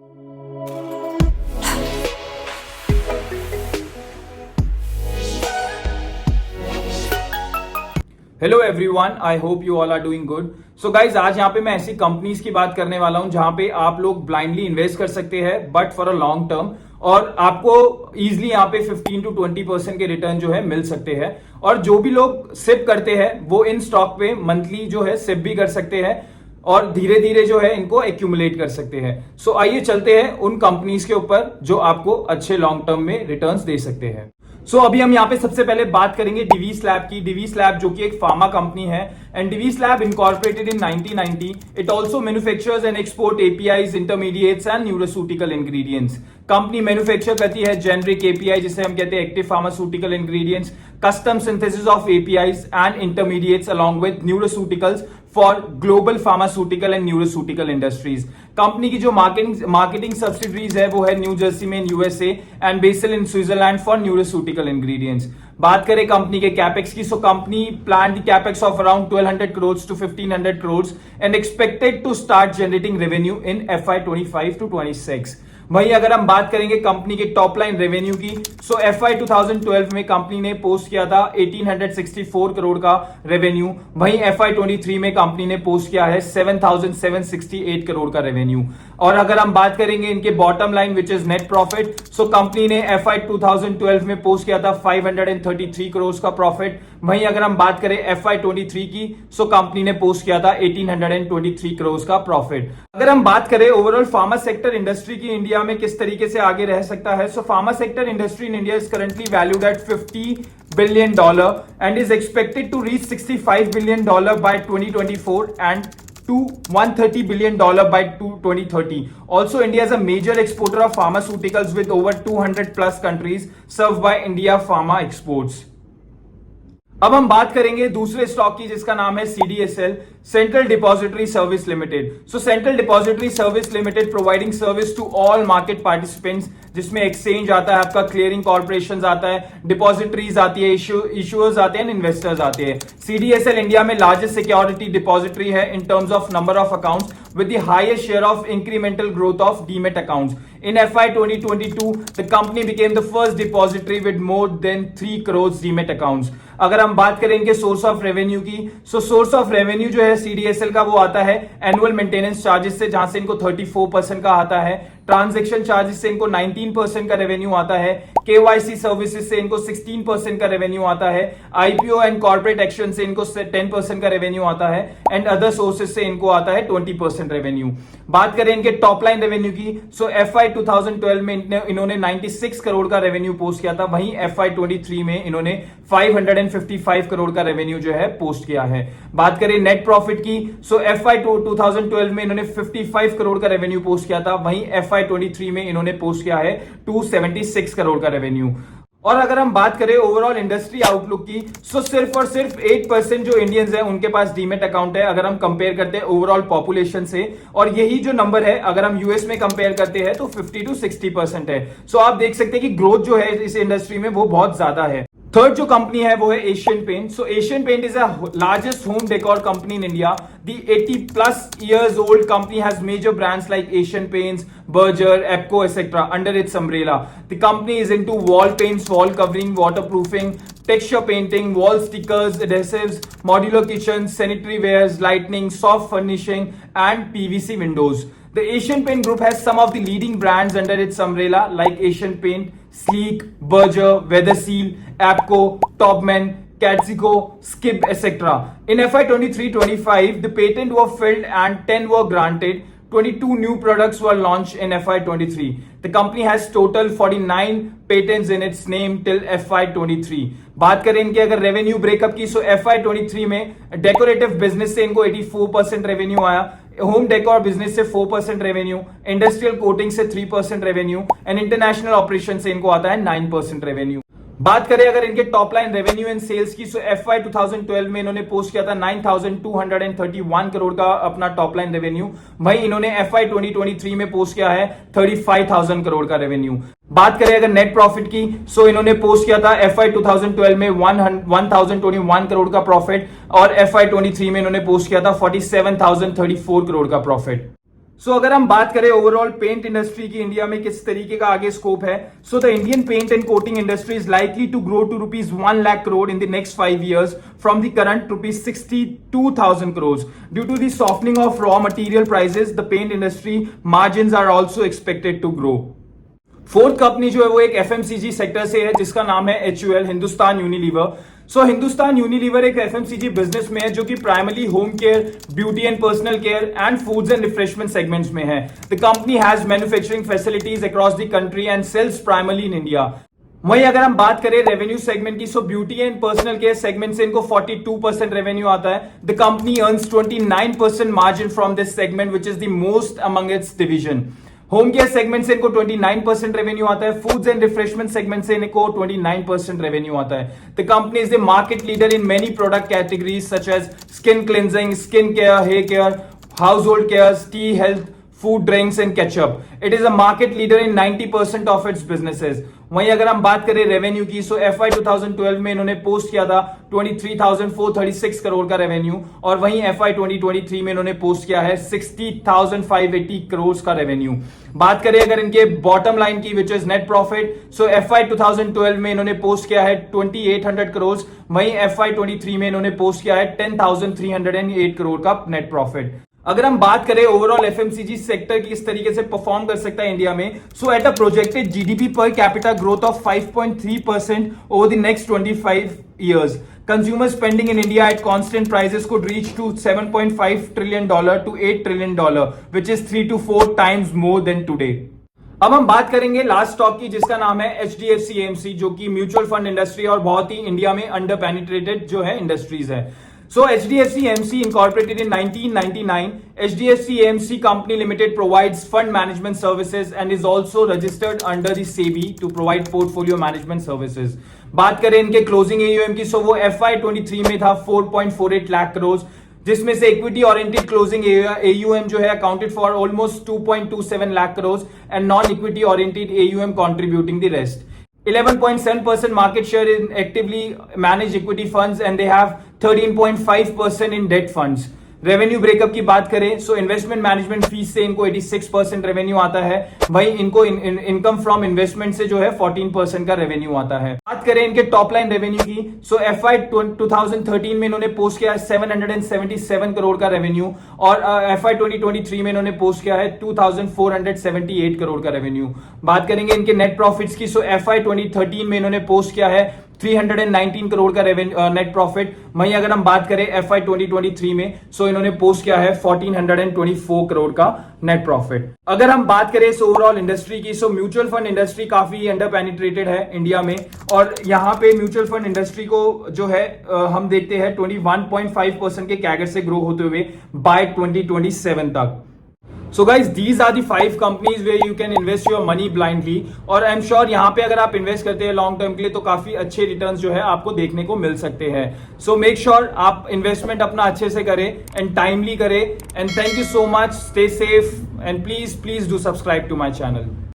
Hello everyone, I hope you all are doing good. So guys, आज यहाँ पे मैं ऐसी कंपनीज की बात करने वाला हूं जहां पे आप लोग ब्लाइंडली इन्वेस्ट कर सकते हैं but for a long term, और आपको इजिली यहाँ पे 15 to 20% के रिटर्न जो है मिल सकते हैं। और जो भी लोग सिप करते हैं वो इन स्टॉक पे मंथली जो है सिप भी कर सकते हैं और धीरे धीरे जो है इनको एक्यूमुलेट कर सकते हैं। सो आइए चलते हैं उन कंपनीज के ऊपर जो आपको अच्छे लॉन्ग टर्म में रिटर्न्स दे सकते हैं। सो अभी हम यहाँ पे सबसे पहले बात करेंगे डिवीस लैब की। डिवीस लैब जो कि एक फार्मा कंपनी है and Divi's lab incorporated in 1990। It also manufactures and export APIs, intermediates and nutraceutical ingredients. Company manufacture करती है जेनरिक एपीआई जिसे हम कहते हैं active pharmaceutical ingredients, custom synthesis of APIs and intermediates along with nutraceuticals for global pharmaceutical and nutraceutical industries. Company की जो marketing subsidiaries है वो है न्यू जर्सी में USA and Basel in Switzerland for nutraceutical ingredients. बात करें company के capex की, so company plan the capex of around 1200 crore to 1500 crore and expected to start generating revenue in FY 25 to 26। वहीं अगर हम बात करेंगे कंपनी के टॉप लाइन रेवेन्यू की, सो FY 2012 में कंपनी ने पोस्ट किया था 1864 करोड़ का रेवेन्यू। वहीं FY 23 में कंपनी ने पोस्ट किया है 7768 करोड़ का रेवेन्यू। और अगर हम बात करेंगे इनके bottom line which is net profit, so company ने FY 2012 में पोस्ट किया था 533 करोड़ का प्रॉफिट। वहीं अगर हम बात करें FY 23 की, सो कंपनी ने पोस्ट किया था 1823 करोड़ का प्रॉफिट। अगर हम बात करें ओवरऑल फार्मा सेक्टर इंडस्ट्री की इंडिया में किस तरीके से आगे रह सकता है, so pharma sector industry in India is currently valued at $50 billion and is expected to reach $65 billion by 2024 and to $130 billion by 2030. Also, India is a major exporter of pharmaceuticals with over 200 plus countries served by India Pharma Exports. अब हम बात करेंगे दूसरे stock की जिसका नाम है CDSL, central depository service limited. So central depository service limited providing service to all market participants, जिसमें एक्सचेंज आता है, आपका क्लियरिंग कॉर्पोरेशन आता है, डिपॉजिटरीज आती है, इश्यूअर्स आते हैं, इन्वेस्टर्स आते हैं। CDSL इंडिया में लार्जेस्ट सिक्योरिटी डिपॉजिटरी है in terms of number of accounts with the highest share of incremental growth of demat accounts. In FY 2022, the company became the first depository with more than 3 crore demat accounts. अगर हम बात करें इनके source of revenue की, सो source of revenue जो है CDSL का वो आता है एनुअल मेंटेनेंस चार्जेस से, जहां से इनको 34% का आता है, ट्रांजैक्शन चार्जेस से इनको 19% का रेवेन्यू आता है, KYC सर्विसेज से इनको 16% का रेवेन्यू आता है, IPO एंड कॉर्पोरेट एक्शन से इनको 10% का रेवेन्यू आता है एंड अदर सोर्सेज से इनको आता है 20% रेवेन्यू। बात करें इनके टॉप लाइन रेवेन्यू की, सो FY 2012 में इन्होंने 96 करोड़ का रेवेन्यू पोस्ट किया था। वहीं FY 23 में इन्होंने 555 करोड़ का रेवेन्यू जो है पोस्ट किया है। बात करें नेट प्रॉफिट की, सो FY 2012 में इन्होंने 55 करोड़ का रेवेन्यू पोस्ट किया था। वहीं FY 23 में इन्होंने पोस्ट किया है 276 करोड़ का रेवेन्यू। और अगर हम बात करें ओवरऑल इंडस्ट्री आउटलुक की, सो सिर्फ और सिर्फ 8% जो इंडियंस हैं उनके पास डीमेट अकाउंट है अगर हम कंपेयर करते हैं ओवरऑल पॉपुलेशन से, और यही जो नंबर है अगर हम यूएस में कंपेयर करते हैं तो 50 to 60% है। सो आप देख सकते हैं कि ग्रोथ जो है इस इंडस्ट्री में वो बहुत ज्यादा है। थर्ड जो कंपनी है वो है Asian paint. So Asian paint is a largest home decor company in India. The 80+ years old company has major brands like Asian Paints, Berger, Epco, etc. under its umbrella. The company is into wall paints, wall covering, waterproofing, texture painting, wall stickers, adhesives, modular kitchens, sanitary wares, lighting, soft furnishing, and PVC windows. The Asian Paint Group has some of the leading brands under its umbrella like Asian Paint, Sleek, Berger, Weatherseal, Epco, Topman, Catzico, Skip, etc. In FY 23-25, the patent were filled and 10 were granted. 22 new products were launched in FY 23. The company has total 49 patents in its name till FY 23. बात करें इनके अगर revenue breakup की, so FY 23 में decorative business से इनको 84% revenue आया, home decor business से 4% रेवेन्यू, इंडस्ट्रियल कोटिंग से 3% रेवेन्यू एंड इंटरनेशनल ऑपरेशन से इनको आता है 9% रेवेन्यू। बात करें अगर इनके top line revenue and sales की, सो FY 2012 में इन्होंने पोस्ट किया था 9,231 करोड़ का अपना टॉप लाइन रेवेन्यू। वहीं इन्होंने FY 2023 में पोस्ट किया है 35,000 करोड़ का रेवेन्यू। बात करें अगर नेट प्रॉफिट की, सो इन्होंने पोस्ट किया था FY 2012 में 1,021 करोड़ का प्रॉफिट और FY 23 में इन्होंने पोस्ट किया था 47,034 करोड़ का प्रॉफिट। सो अगर हम बात करें ओवरऑल पेंट इंडस्ट्री की इंडिया में किस तरीके का आगे स्कोप है, so the Indian paint and coating industry is likely to grow to rupees 1 lakh crore in the next 5 years from the current rupees 62,000 crores. Due to the softening of raw material prices, the paint industry margins are also expected to grow. Fourth company जो है वो एक FMCG sector से है जिसका नाम है HUL, Hindustan Unilever. So Hindustan Unilever एक एफएमसीजी बिजनेस में है जो कि primarily home care, beauty and personal care and foods and refreshment segments में है. The company has manufacturing facilities across the country and sales primarily in India. वहीं अगर हम बात करें रेवेन्यू सेगमेंट की, so beauty and personal care segment से इनको 42% रेवेन्यू आता है. The company earns 29% margin from this segment which is the most among it's division. Home care segment से इनको 29% रेवेन्यू आता है. फूड्स एंड रिफ्रेशमेंट सेगमेंट से इनको 29% रेवेन्यू आता है. The company is the market leader in many product categories such as skin cleansing, skin care, hair care, household care, tea health, food, drinks and ketchup. It is a market leader in 90% of its businesses. वहीं अगर हम बात करें revenue की, so FY 2012 में इन्होंने post किया था 23,436 करोड़ का रेवेन्यू और वहीं FY 2023 में इन्होंने पोस्ट किया है 60,580 करोड़ का रेवेन्यू. बात करें अगर इनके बॉटम लाइन की which is net profit, so FY 2012 में इन्होंने पोस्ट किया है 2,800 करोड़. वहीं FY 23 में इन्होंने पोस्ट किया है 10,308 करोड़ का नेट प्रॉफिट. अगर हम बात करें ओवरऑल एफएमसीजी सेक्टर की इस तरीके से परफॉर्म कर सकता है इंडिया में, so at a projected GDP per capita growth of 5.3% over the next 25 years. Consumer spending in India at constant prices could reach to $7.5 trillion to $8 trillion, which is 3 to 4 times more than today. अब हम बात करेंगे last stock की जिसका नाम है HDFC AMC, जो कि म्यूचुअल फंड इंडस्ट्री और बहुत ही इंडिया में अंडर पेनिट्रेटेड जो है इंडस्ट्रीज है. So HDFC AMC incorporated in 1999. HDFC AMC Company Limited provides fund management services and is also registered under the SEBI to provide portfolio management services. बात करें इनके closing AUM की, सो वो FY 23 में था 4.48 लाख करोड़, जिसमें से इक्विटी ओरिएंटेड क्लोजिंग AUM जो है accounted for almost 2.27 lakh crore and non equity oriented AUM contributing the rest. 11.7% market share in actively managed equity funds and they have 13.5% in debt funds. Revenue breakup की बात करें, so investment management fees से इनको 86% revenue आता है. वहीं इनको income from investment से जो है 14% का रेवेन्यू आता है. बात करें इनके टॉप लाइन रेवेन्यू की, सो FY 2013 में इन्होंने पोस्ट किया है 777 करोड़ का रेवेन्यू और FY 2023 में इन्होंने पोस्ट किया है 2,478 करोड़ का रेवेन्यू. बात करेंगे इनके नेट प्रॉफिट्स की, सो FY 2013 में इन्होंने पोस्ट किया है 319 करोड़ का नेट प्रॉफिट. वहीं अगर हम बात करें FY 2023 में, सो इन्होंने पोस्ट किया है 1424 करोड़ का नेट प्रॉफिट. अगर हम बात करें इस ओवरऑल इंडस्ट्री की, सो म्यूचुअल फंड इंडस्ट्री काफी अंडर पेनिट्रेटेड है इंडिया में और यहाँ पे म्यूचुअल फंड इंडस्ट्री को जो है हम देखते हैं 21.5% के कैगर से ग्रो होते हुए बाय 2027 तक. So guys, these are the 5 companies where you can invest your money blindly और आई एम श्योर यहाँ पे अगर आप इन्वेस्ट करते हैं लॉन्ग टर्म के लिए तो काफी अच्छे रिटर्न्स जो है आपको देखने को मिल सकते हैं. सो मेक श्योर आप इन्वेस्टमेंट अपना अच्छे से करें एंड टाइमली करें. And thank you so much. Stay safe and please do subscribe to my channel.